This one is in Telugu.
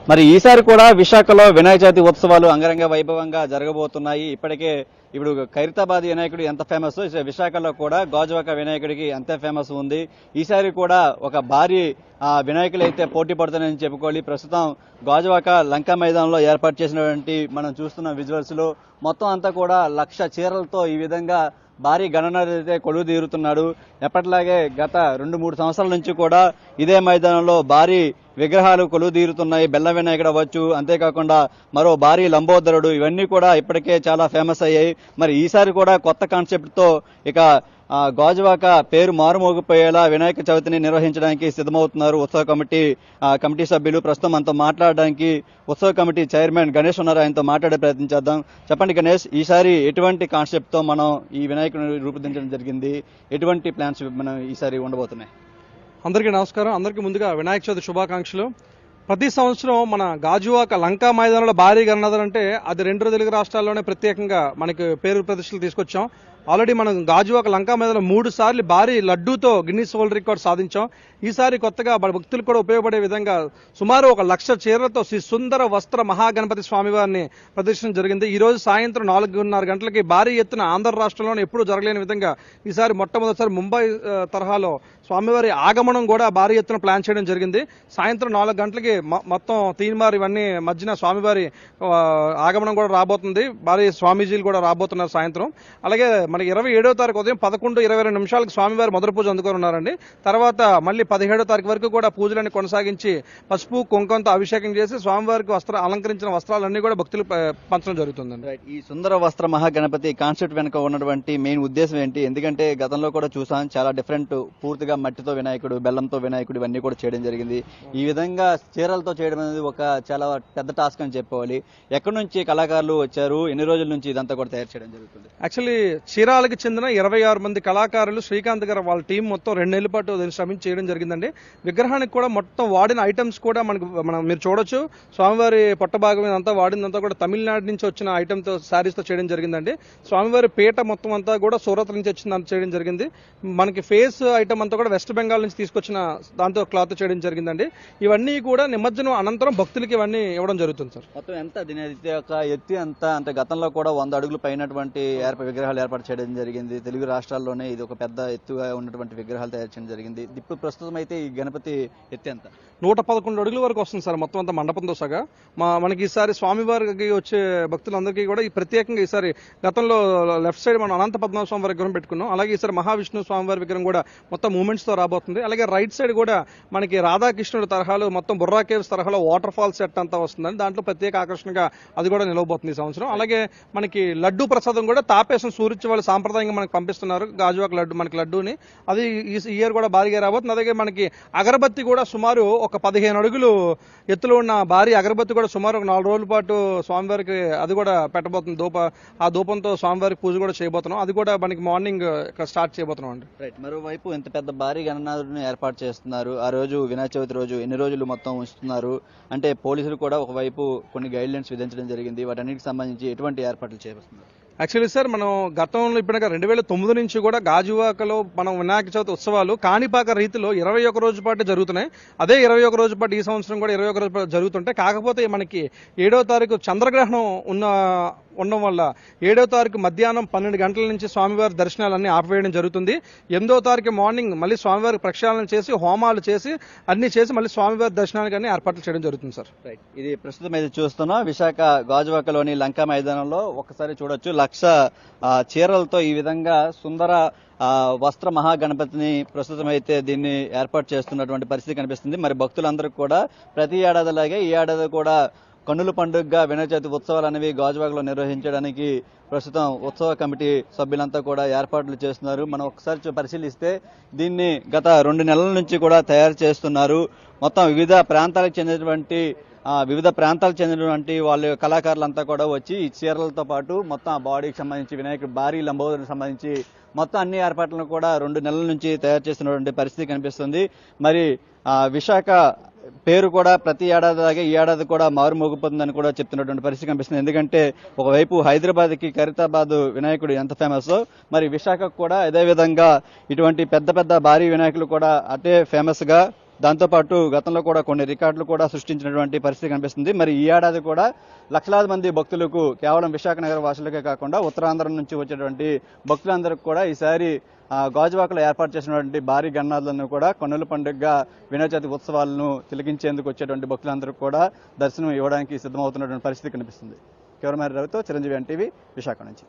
మరి ఈసారి కూడా విశాఖలో వినాయక చవితి ఉత్సవాలు అంగరంగ వైభవంగా జరగబోతున్నాయి. ఇప్పటికే ఇప్పుడు ఖైరతాబాద్ వినాయకుడు ఎంత ఫేమస్, విశాఖలో కూడా గాజువాక వినాయకుడికి అంతే ఫేమస్ ఉంది. ఈసారి కూడా ఒక భారీ వినాయకులు అయితే పోటీ పడుతున్నాయని చెప్పుకోవాలి. ప్రస్తుతం గాజువాక లంకా మైదానంలో ఏర్పాటు చేసినటువంటి మనం చూస్తున్న విజువల్స్ లో మొత్తం అంతా కూడా 1,00,000 చీరలతో ఈ విధంగా భారీ గణనాథుడు అయితే కొలువు తీరుతున్నాడు. ఎప్పటిలాగే గత 2-3 సంవత్సరాల నుంచి కూడా ఇదే మైదానంలో భారీ విగ్రహాలు కొలువు తీరుతున్నాయి. బెల్ల వినాయకుడు అవ్వచ్చు, అంతేకాకుండా మరో భారీ లంబోదరుడు, ఇవన్నీ కూడా ఇప్పటికే చాలా ఫేమస్ అయ్యాయి. మరి ఈసారి కూడా కొత్త కాన్సెప్ట్ తో ఇక గాజువాక పేరు మారుమోగిపోయేలా వినాయక చవితిని నిర్వహించడానికి సిద్ధమవుతున్నారు ఉత్సవ కమిటీ సభ్యులు. ప్రస్తుతం మనతో మాట్లాడడానికి ఉత్సవ కమిటీ చైర్మన్ గణేష్ ఉన్నారు. ఆయనతో మాట్లాడే ప్రయత్నం చేద్దాం. చెప్పండి గణేష్, ఈసారి ఎటువంటి కాన్సెప్ట్ తో మనం ఈ వినాయకుడిని రూపొందించడం జరిగింది? ఎటువంటి ప్లాన్స్ మనం ఈసారి ఉండబోతున్నాయి? అందరికీ నమస్కారం. అందరికీ ముందుగా వినాయక చవితి శుభాకాంక్షలు. ప్రతి సంవత్సరం మన గాజువాక లంకా మైదానంలో భారీ గణనాథుడు అంటే అది 2 తెలుగు రాష్ట్రాల్లోనే ప్రత్యేకంగా మనకి పేరు ప్రతిష్టలు తీసుకొచ్చాం. ఆల్రెడీ మనం గాజువాక లంకా మైదానంలో 3 సార్లు భారీ లడ్డూతో గిన్నీస్ వరల్డ్ రికార్డ్ సాధించాం. ఈసారి కొత్తగా భక్తులకు కూడా ఉపయోగపడే విధంగా సుమారు 1,00,000 చీరలతో శ్రీ సుందర వస్త్ర మహాగణపతి స్వామివారిని ప్రదర్శన జరిగింది. ఈ రోజు సాయంత్రం 4:30 గంటలకి భారీ ఎత్తున ఆంధ్ర రాష్ట్రంలోనే ఎప్పుడూ జరగలేని విధంగా ఈసారి మొట్టమొదటిసారి ముంబై తరహాలో స్వామివారి ఆగమనం కూడా భారీ ఎత్తున ప్లాన్ చేయడం జరిగింది. సాయంత్రం 4 గంటలకి మొత్తం తీన్మార్ ఇవన్నీ మధ్యన స్వామివారి ఆగమనం కూడా రాబోతుంది. భారీ స్వామీజీలు కూడా రాబోతున్నారు సాయంత్రం. అలాగే మనకి 27వ తారీఖు ఉదయం 11:22 స్వామివారి మొదటి పూజ అందుకొని ఉన్నారండి. తర్వాత మళ్ళీ 17వ తారీఖు వరకు కూడా పూజలన్నీ కొనసాగించి పసుపు కుంకంతో అభిషేకం చేసి స్వామివారికి అలంకరించిన వస్త్రాలన్నీ కూడా భక్తులు పంచడం జరుగుతుందండి. ఈ సుందర వస్త్ర మహాగణపతి కాన్సెప్ట్ వెనుక ఉన్నటువంటి మెయిన్ ఉద్దేశం ఏంటి? ఎందుకంటే గతంలో కూడా చూసాం, చాలా డిఫరెంట్, పూర్తిగా మట్టితో వినాయకుడు, బెల్లంతో వినాయకుడు ఇవన్నీ కూడా చేయడం జరిగింది. ఈ విధంగా చీరలతో చేయడం అనేది ఒక చాలా పెద్ద టాస్క్ అని చెప్పుకోవాలి. ఎక్కడి నుంచి కళాకారులు వచ్చారు? ఎన్ని రోజుల నుంచి ఇదంతా కూడా తయారు చేయడం జరుగుతుంది? యాక్చువల్లీ చీరాలకి చెందిన 26 మంది కళాకారులు, శ్రీకాంత్ గారు వాళ్ళ టీం మొత్తం 2 నెలల పాటు శ్రమించి చేయడం జరిగిందండి. విగ్రహానికి కూడా మొత్తం వాడిన ఐటమ్స్ కూడా మీరు చూడొచ్చు. స్వామివారి పొట్టభాగం అంతా వాడిందంతా కూడా తమిళనాడు నుంచి వచ్చిన ఐటమ్తో శారీస్తో చేయడం జరిగిందండి. స్వామివారి పీట మొత్తం అంతా కూడా సూరత్ నుంచి వచ్చిందంతా చేయడం జరిగింది. మనకి ఫేస్ ఐటమ్ అంతా కూడా వెస్ట్ బెంగాల్ నుంచి తీసుకొచ్చిన దాంతో క్లాత్ చేయడం జరిగిందండి. ఇవన్నీ కూడా నిమజ్జనం అనంతరం భక్తులకి ఇవన్నీ ఇవ్వడం జరుగుతుంది సార్. మొత్తం ఎంత దీని ఎత్తు ఎంత అంటే గతంలో కూడా 100 అడుగులు పైనటువంటి విగ్రహాలు ఏర్పాటు చేయడం జరిగింది. తెలుగు రాష్ట్రాల్లోనే ఇది ఒక పెద్ద ఎత్తుగా ఉన్నటువంటి విగ్రహాలు తయారు చేయడం జరిగింది. ఇప్పుడు ప్రస్తుతం అయితే ఈ గణపతి ఎత్తు ఎంత? 111 అడుగుల వరకు వస్తుంది సార్ మొత్తం అంతా మండపంతో సగా. మనకి ఈసారి స్వామివారికి వచ్చే భక్తులందరికీ కూడా ఈ ప్రత్యేకంగా ఈసారి గతంలో లెఫ్ట్ సైడ్ మనం అనంత పద్మనాభ స్వామి విగ్రహం పెట్టుకున్నాం. అలాగే ఈసారి మహావిష్ణు స్వామివారి విగ్రహం కూడా మొత్తం మూమెంట్స్ తో రాబోతుంది. అలాగే రైట్ సైడ్ కూడా మనకి రాధాకృష్ణుడి తరహాలో మొత్తం బుర్రా కేవ్స్ తరహాలో వాటర్ ఫాల్ సెట్ అంతా వస్తుందని దాంట్లో ప్రత్యేక ఆకర్షణగా అది కూడా నిలవబోతుంది ఈ సంవత్సరం. అలాగే మనకి లడ్డూ ప్రసాదం కూడా తాపేసం సూర్యుచ్చి వాళ్ళు సాంప్రదాయంగా మనకి పంపిస్తున్నారు గాజువాక లడ్డు, మనకి లడ్డూని. అది ఈ ఇయర్ కూడా భారీగా రాబోతుంది. అలాగే మనకి అగరబత్తి కూడా సుమారు ఒక 15 అడుగులు ఎత్తులో ఉన్న భారీ అగరబత్తి కూడా సుమారు ఒక 4 రోజుల పాటు స్వామివారికి అది కూడా పెట్టబోతుంది. ఆ ధూపంతో స్వామివారికి పూజ కూడా చేయబోతున్నాం. అది కూడా మనకి మార్నింగ్ స్టార్ట్ చేయబోతున్నాం అండి. రైట్. మరోవైపు ఇంత పెద్ద భారీ గణనాథుడిని ఏర్పాటు చేస్తున్నారు. ఆ రోజు వినాయక చవితి రోజు ఎన్ని రోజులు మొత్తం ఉంచుతున్నారు? అంటే పోలీసులు కూడా ఒకవైపు కొన్ని గైడ్ లైన్స్ విధించడం జరిగింది. వాటన్నిటికి సంబంధించి ఎటువంటి ఏర్పాట్లు చేస్తున్నారు? యాక్చువల్లీ సార్, మనం గతంలో ఇప్పటిగా 2009 నుంచి కూడా గాజువాకలో మనం వినాయక చవితి ఉత్సవాలు కాణిపాక రీతిలో 21 రోజు పాటు జరుగుతున్నాయి. అదే 21 రోజు పాటు ఈ సంవత్సరం కూడా 21 రోజు పాటు జరుగుతుంటాయి. కాకపోతే మనకి 7వ తారీఖు చంద్రగ్రహణం ఉండడం వల్ల 7వ తారీఖు మధ్యాహ్నం 12 గంటల నుంచి స్వామివారి దర్శనాలన్నీ ఆపివేయడం జరుగుతుంది. 8వ తారీఖు మార్నింగ్ మళ్ళీ స్వామివారి ప్రక్షాళన చేసి హోమాలు చేసి అన్ని చేసి మళ్ళీ స్వామివారి దర్శనానికి అన్ని ఏర్పాట్లు చేయడం జరుగుతుంది సార్. రైట్. ఇది ప్రస్తుతం అయితే చూస్తున్నా విశాఖ గాజువాకలోని లంకా మైదానంలో ఒకసారి చూడొచ్చు. 1,00,000 చీరలతో ఈ విధంగా సుందర వస్త్ర మహాగణపతిని ప్రస్తుతం అయితే దీన్ని ఏర్పాటు చేస్తున్నటువంటి పరిస్థితి కనిపిస్తుంది. మరి భక్తులందరికీ కూడా ప్రతి ఏడాదిలాగే ఈ ఏడాది కూడా కన్నుల పండుగగా వినాయక చవితి ఉత్సవాలు అనేవి గాజువాకలో నిర్వహించడానికి ప్రస్తుతం ఉత్సవ కమిటీ సభ్యులంతా కూడా ఏర్పాట్లు చేస్తున్నారు. మనం ఒకసారి పరిశీలిస్తే దీన్ని గత 2 నెలల నుంచి కూడా తయారు చేస్తున్నారు. మొత్తం వివిధ ప్రాంతాలకు చెందినటువంటి వాళ్ళ కళాకారులంతా కూడా వచ్చి ఈ చీరలతో పాటు మొత్తం ఆ బాడీకి సంబంధించి వినాయకుడు భారీ లంబోదరికి సంబంధించి మొత్తం అన్ని ఏర్పాట్లను కూడా 2 నెలల నుంచి తయారు చేస్తున్నటువంటి పరిస్థితి కనిపిస్తుంది. మరి విశాఖ పేరు కూడా ప్రతి ఏడాదిలాగే ఈ ఏడాది కూడా మారుమోగిపోతుందని కూడా చెప్తున్నటువంటి పరిస్థితి కనిపిస్తుంది. ఎందుకంటే ఒకవైపు హైదరాబాద్కి ఖైరతాబాద్ వినాయకుడు ఎంత ఫేమస్, మరి విశాఖకు కూడా అదే విధంగా ఇటువంటి పెద్ద పెద్ద భారీ వినాయకులు కూడా అదే ఫేమస్ గా దాంతోపాటు గతంలో కూడా కొన్ని రికార్డులు కూడా సృష్టించినటువంటి పరిస్థితి కనిపిస్తుంది. మరి ఈ ఏడాది కూడా లక్షలాది మంది భక్తులకు కేవలం విశాఖ నగర వాసులకే కాకుండా ఉత్తరాంధ్ర నుంచి వచ్చేటువంటి భక్తులందరికీ కూడా ఈసారి గాజువాకలో ఏర్పాటు చేసినటువంటి భారీ గన్నాలను కూడా కన్నుల పండుగగా వినాయక చవితి ఉత్సవాలను తిలకించేందుకు వచ్చేటువంటి భక్తులందరికీ కూడా దర్శనం ఇవ్వడానికి సిద్ధమవుతున్నటువంటి పరిస్థితి కనిపిస్తుంది. కెమెరామెన్ రవితో చిరంజీవి ఎన్టీవీ విశాఖ నుంచి.